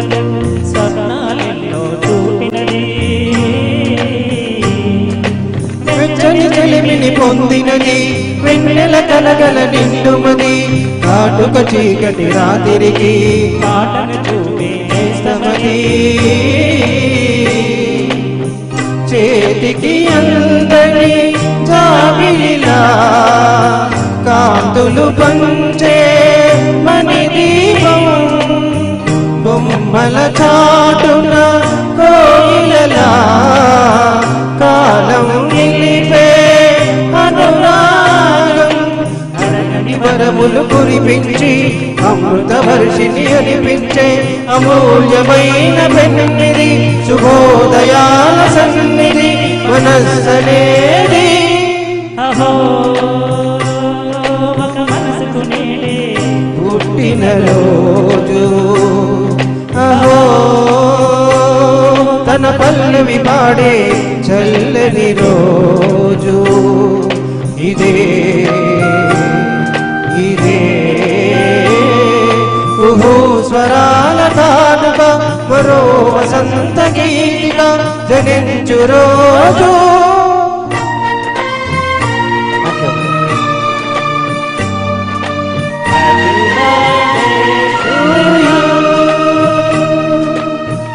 పిల్లకు స్వప్నాలెన్నో చూపినది వెచ్చని చెలిమిని పొందినది వెన్నెల కలగల నిండుమది కాటుక చీకటి రాత్రికి మాటను చూపే నేస్తమది చేతికి అందని జాబిలిలా కాంతులు పంచే మణి దీపం బొమ్మల చాటున కోయిలలా కాలం నిలిపే అనురాగం అడగని వరములు కురిపించి అమృత వర్షిని అనిపించే అమూల్యమైన పెన్నిది శుభోదయాల సన్నిధి మనస్సనేది అహో ఒక మనసుకు నేడే పుట్టిన రోజు అహో తన పల్లవి పాడే చల్లని రోజు ఇదే ఇదే కుహు స్వరాల కానుక మరో వసంత గీతిక జనించు రోజు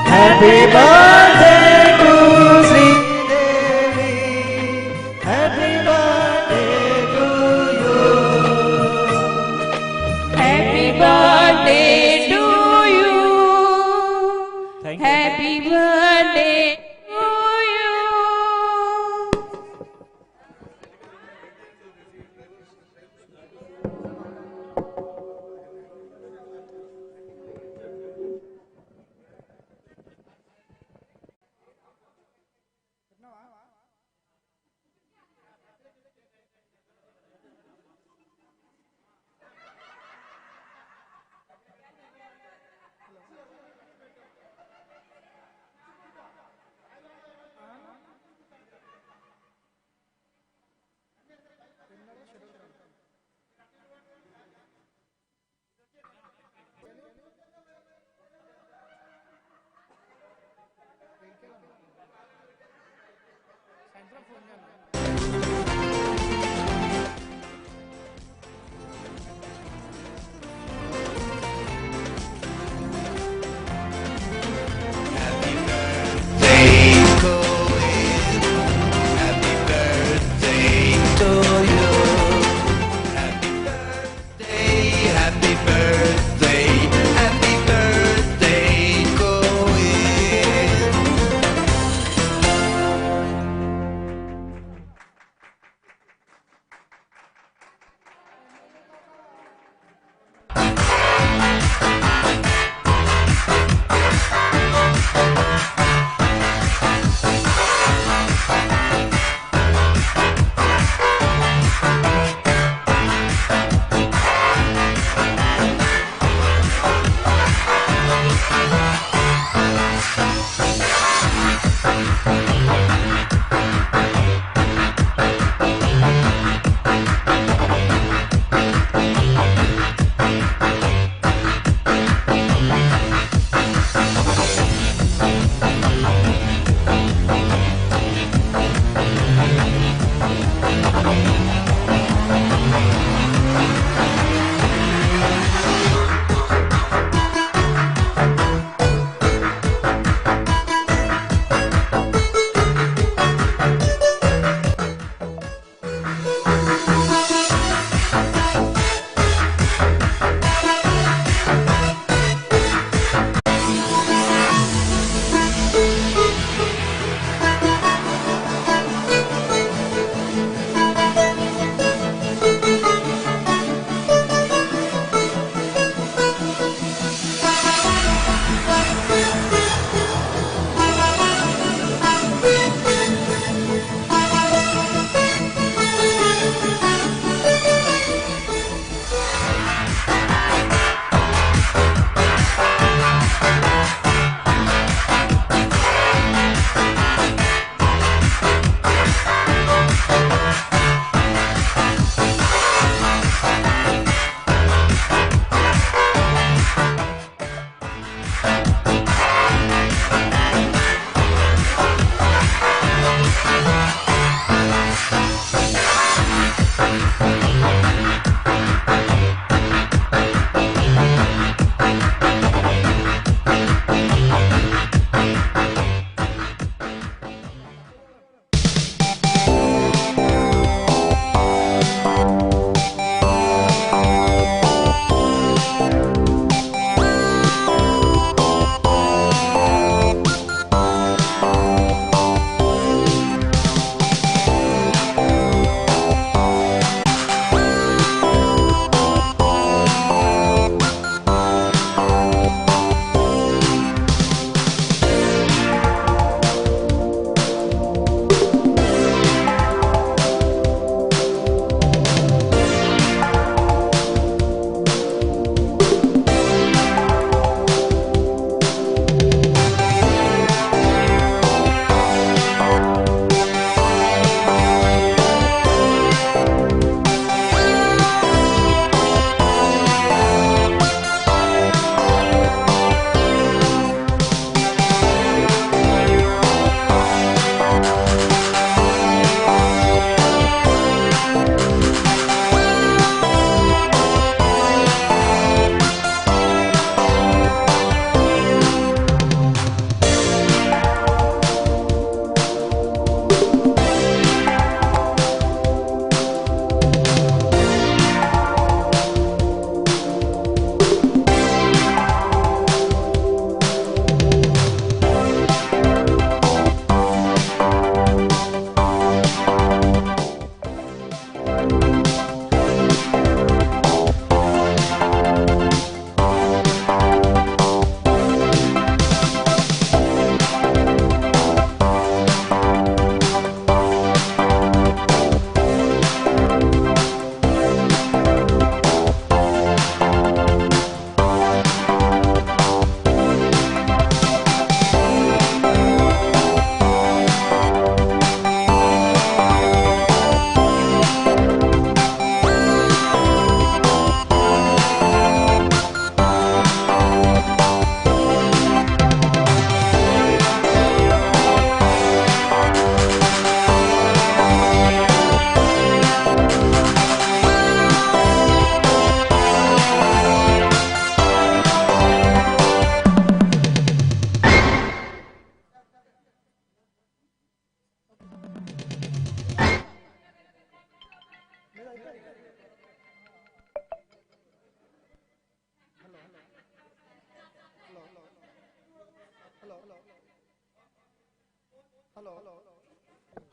Happy birthday to Sridevi. Happy birthday to you. Happy birthday to you. Happy birthday to you.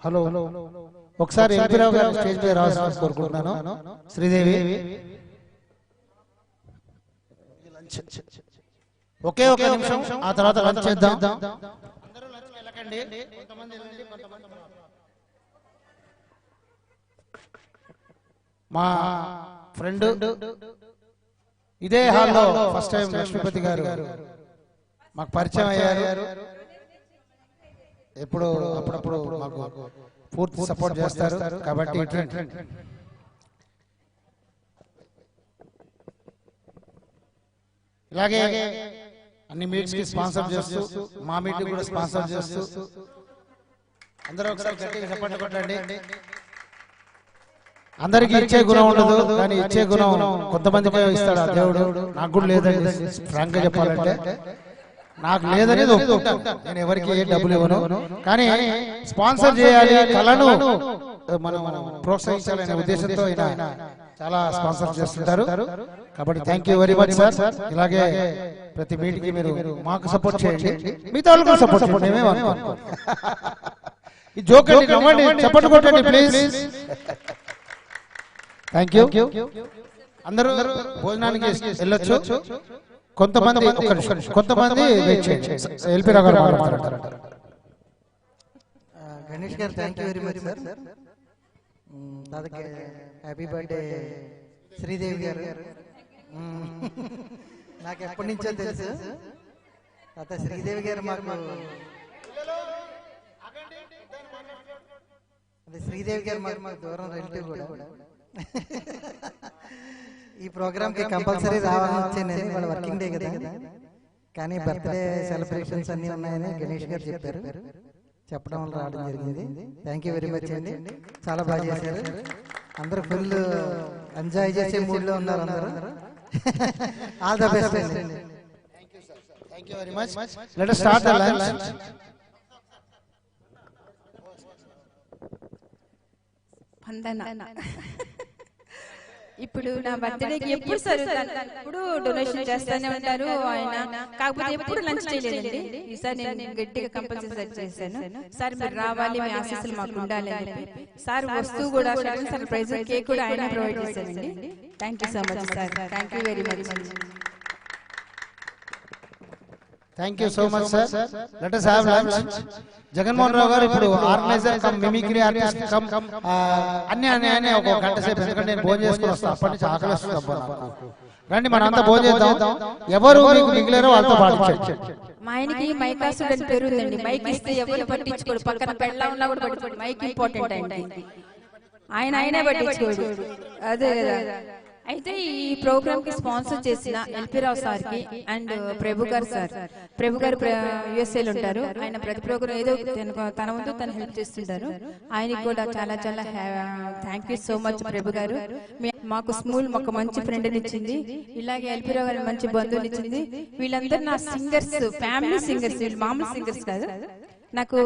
Hello ఒకసారి ఎంపీ రావు గారు స్టేజ్ మీద రావాల్సి కోరుకుంటున్నాను. శ్రీదేవి ఒకే ఒక నిమిషం, ఆ తర్వాత లంచ్ చేద్దాం. అందరూ లంచ్ వెళ్ళకండి, కొంతమంది వెళ్ళండి, కొంతమంది మా ఫ్రెండ్ ఇదే హాల్లో ఫస్ట్ టైం లక్ష్మీపతి గారు మాకు పరిచయం అయ్యారు. ఎప్పుడు అప్పుడప్పుడు మాకు పూర్తి సపోర్ట్ చేస్తారు కాబట్టి ఇలాగే అన్ని మీట్స్ కి స్పాన్సర్ చేస్తూ మా మీటింగ్ కూడా స్పాన్సర్ చేస్తూ అందరూ ఒకసారి గట్టిగా సపోర్ట్ కొట్టండి. అందరికీ ఇచ్చే గుణం ఉండదు, కానీ ఇచ్చే గుణం కొంతమందికే ఇస్తాడు ఆ దేవుడు. నాకు కూడా లేదండి, ఫ్రాంక్ గా చెప్పాలంటే నాకు లేదనేది ఒప్పుకుంటాను. నేను ఎవరికి ఏ డబ్బులు ఇవ్వను, కానీ స్పాన్సర్ చేయాలి, కళను మనం ప్రోత్సహించాలనే ఉద్దేశంతో ఆయన చాలా స్పాన్సర్ చేస్తుంటారు. కాబట్టి thank you very much sir. ఇలాగే ప్రతి మీటింగ్ మీరు మాకు సపోర్ట్ చేయండి, మిగతా వాళ్ళకు సపోర్ట్ చేయండి. మేమేమనుకో ఈ జోక్ చెప్పండి కొట్టండి ప్లీజ్. Thank you. అందరూ భోజనానికి వెళ్ళొచ్చు. కొంతమంది వెయిట్ చేయండి. ఎల్పీ రావు గారు మాట్లాడతారు. గణేష్ గారు thank you very much sir. దాదాపు హ్యాపీ బర్త్డే శ్రీదేవి గారు. నాకు ఎప్పటి నుంచో తెలుసు. తర్వాత శ్రీదేవి గారు మాకు శ్రీదేవి గారు మాకు దూరం రిలేటివ్ కూడా. ఈ ప్రోగ్రామ్ కి కంపల్సరీ రావాలని వచ్చాను. వాళ్ళ వర్కింగ్ డే కదా, కానీ బర్త్డే సెలబ్రేషన్స్ అన్ని ఉన్నాయని గణేష్ గారు చెప్పారు. చెప్పడం వల్ల రావడం జరిగింది. థ్యాంక్ యూ వెరీ మచ్ అండి. చాలా బాగా చేశారు. అందరూ ఫుల్ ఎంజాయ్ చేసే మూడ్లో ఉన్నారు అందరూ. ఆల్ ద బెస్ట్ అండి. Thank you very much. Let us start the lunch. వందన. ఇప్పుడు నా బర్త్డేకి ఎప్పుడు సరే ఇప్పుడు డొనేషన్ చేస్తానే ఉంటారు ఆయన. కాకపోతే ఎప్పుడు లంచ్ చేయలేదండి. ఈసారి నేను గట్టిగా కంపల్సరీ చేశాను. సార్ మీరు రావాలి, మీ ఆశీస్సులు మాకు ఉండాలి అని చెప్పి సార్ వస్తువు కూడా సర్ప్రైజ్ కేక్ కూడా ఆయన ప్రొవైడ్ చేశానండి. Thank you so much sir. Thank you very much. Thank you so much sir. Let us have lunch. Jaganmohan Rao garu ఇప్పుడు organiser cum mimicry artist cum అన్ని ఒక గంట సేపు, ఎందుకంటే నేను భోజనం చేసుకుని వస్తాను. అప్పటి నుంచి ఆకలి వస్తుంది అబ్బా నాకు. రండి మనంతా భోజనం చేద్దాం. ఎవరు మీకు మిగిలారో వాళ్ళతో పాటించండి. మా ఆయనకి మైకాసుడు అని పేరు ఉందండి. మైక్ ఇస్తే ఎవరు పట్టించుకోడు, పక్కన పెళ్ళ ఉన్నా కూడా పట్టించుకోడు. మైక్ ఇంపార్టెంట్ అండి. ఆయనే పట్టించుకోడు. అదే కదా. అయితే ఈ ప్రోగ్రామ్ కి స్పాన్సర్ చేసిన ఎల్పి రావు సార్ కి అండ్ ప్రభు గారు సార్. ప్రభు గారు యుఎస్ఏలో ఉంటారు. ఆయన ప్రతి ప్రోగ్రామ్ ఏదో తన వంతు తను హెల్ప్ చేస్తుంటారు. ఆయనకి కూడా చాలా చాలా థ్యాంక్ యూ సో మచ్ ప్రభు గారు. మాకు స్మూల్ ఒక మంచి ఫ్రెండ్ ఇచ్చింది, ఇలాగే ఎల్పి రావు గారు మంచి బంధువులు ఇచ్చింది. వీళ్ళందరూ నా సింగర్స్, ఫ్యామిలీ సింగర్స్. వీళ్ళు మామూలు సింగర్స్ కాదు, నాకు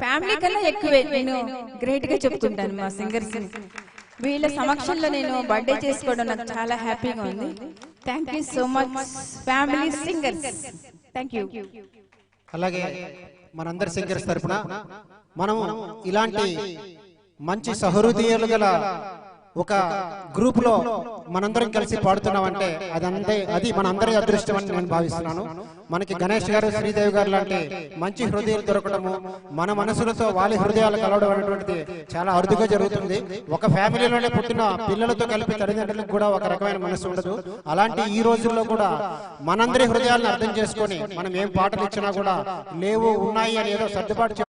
ఫ్యామిలీ కన్నా ఎక్కువే నేను గ్రేట్ గా చెప్పుకుంటాను మా సింగర్స్. వీళ్ళ సమక్షంలో నేను బర్త్డే చేసుకోవడం నాకు చాలా హ్యాపీగా ఉంది. Thank you so much family singers. Thank you. అలాగే మనందరి సింగర్స్ తరపున మనము ఇలాంటి మంచి సహృదయాలు గల ఒక గ్రూప్ లో మనందరం కలిసి పాడుతున్నామంటే అది మనందరి అదృష్టం అని నేను భావిస్తున్నాను. మనకి గణేష్ గారు, శ్రీదేవి గారు లాంటి మంచి హృదయాలు దొరకడము, మన మనసులతో వాళ్ళ హృదయాలు కలవడం అనేటువంటిది చాలా అరుదుగా జరుగుతుంది. ఒక ఫ్యామిలీలోనే పుట్టిన పిల్లలతో కలిపి తల్లిదండ్రులకు కూడా ఒక రకమైన మనసు ఉండదు. అలాంటి ఈ రోజుల్లో కూడా మనందరి హృదయాలను అర్థం చేసుకొని మనం ఏం పాటలు ఇచ్చినా కూడా లేవు ఉన్నాయి అని ఏదో సర్దుబాటు